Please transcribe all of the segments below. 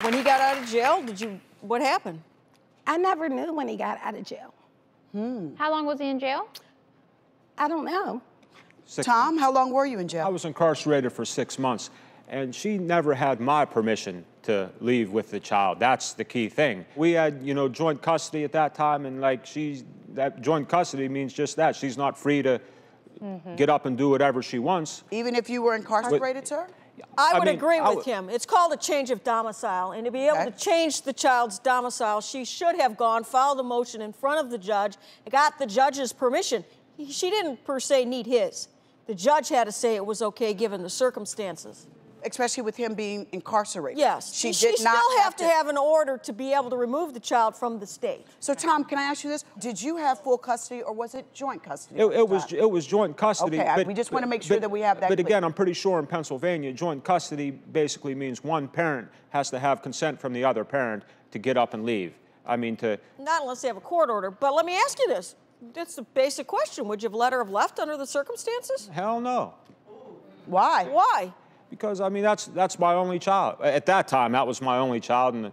When he got out of jail, what happened? I never knew when he got out of jail. How long was he in jail? I don't know. Tom, how long were you in jail? I was incarcerated for 6 months, and she never had my permission to leave with the child. That's the key thing. We had, joint custody at that time, and that joint custody means just that. She's not free to get up and do whatever she wants. Even if you were incarcerated, sir? I would agree with him. It's called a change of domicile, and to be able to change the child's domicile, she should have gone, filed a motion in front of the judge, got the judge's permission. She didn't per se need his. The judge had to say it was okay given the circumstances. Especially with him being incarcerated. Yes. She still have to have an order to be able to remove the child from the state. So, Tom, can I ask you this? Did you have full custody, or was it joint custody? It was joint custody. Okay, we just want to make sure that we have that But clear. again, I'm pretty sure in Pennsylvania, joint custody basically means one parent has to have consent from the other parent to get up and leave. I mean, Not unless they have a court order. But let me ask you this. That's the basic question. Would you have let her have left under the circumstances? Hell no. Why? Why? Because, I mean, that's my only child. At that time, that was my only child, and,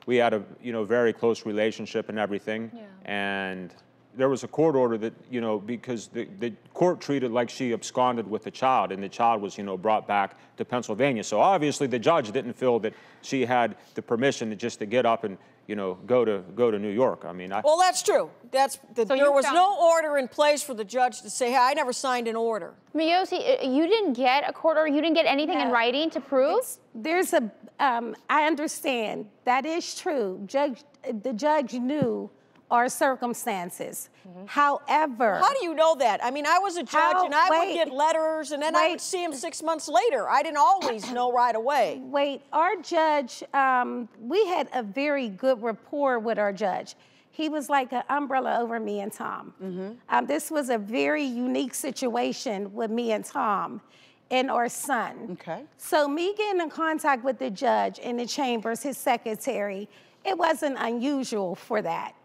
we had a, very close relationship and everything. Yeah. And there was a court order that, because the court treated like she absconded with the child, and the child was, brought back to Pennsylvania. So obviously the judge didn't feel that she had the permission to get up and, go to New York. I mean, Well, that's true. There was no order in place for the judge to say, hey, I never signed an order. Myose, you didn't get a court order? You didn't get anything in writing to prove? I understand. That is true. The judge knew our circumstances. However... How do you know that? I mean, I was a judge, and I would get letters, and then I would see him 6 months later. I didn't always know right away. Our judge, we had a very good rapport with our judge. He was like an umbrella over me and Tom. This was a very unique situation with me and Tom and our son. Okay. So me getting in contact with the judge in the chambers, his secretary, it wasn't unusual for that,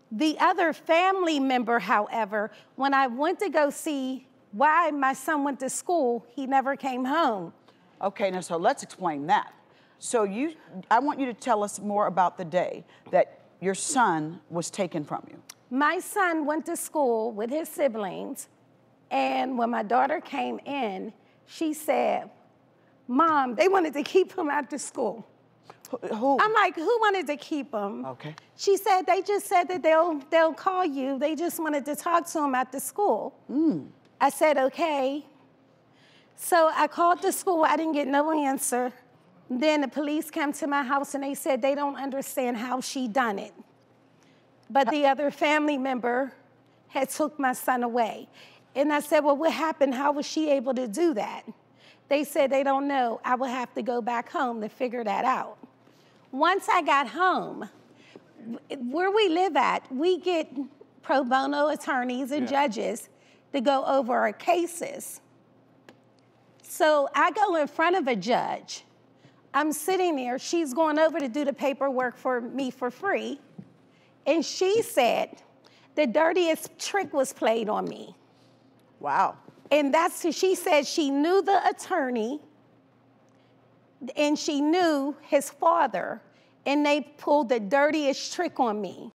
The other family member, however, when I went to go see why my son went to school, he never came home. Okay, now, so let's explain that. So I want you to tell us more about the day that your son was taken from you. My son went to school with his siblings, and when my daughter came in, she said, Mom, they wanted to keep him after school. Who? I'm like, who wanted to keep him? Okay. She said, they just said that they'll call you. They just wanted to talk to him after school. I said, okay. So I called the school. I didn't get no answer. Then the police came to my house, and they said they don't understand how she done it. But the other family member had took my son away. And I said, well, what happened? How was she able to do that? They said they don't know. I will have to go back home to figure that out. Once I got home, where we live at, we get pro bono attorneys and judges to go over our cases. So I go in front of a judge. I'm sitting there. She's going over to do the paperwork for me for free. And she said the dirtiest trick was played on me. Wow. And she said she knew the attorney and she knew his father, and they pulled the dirtiest trick on me.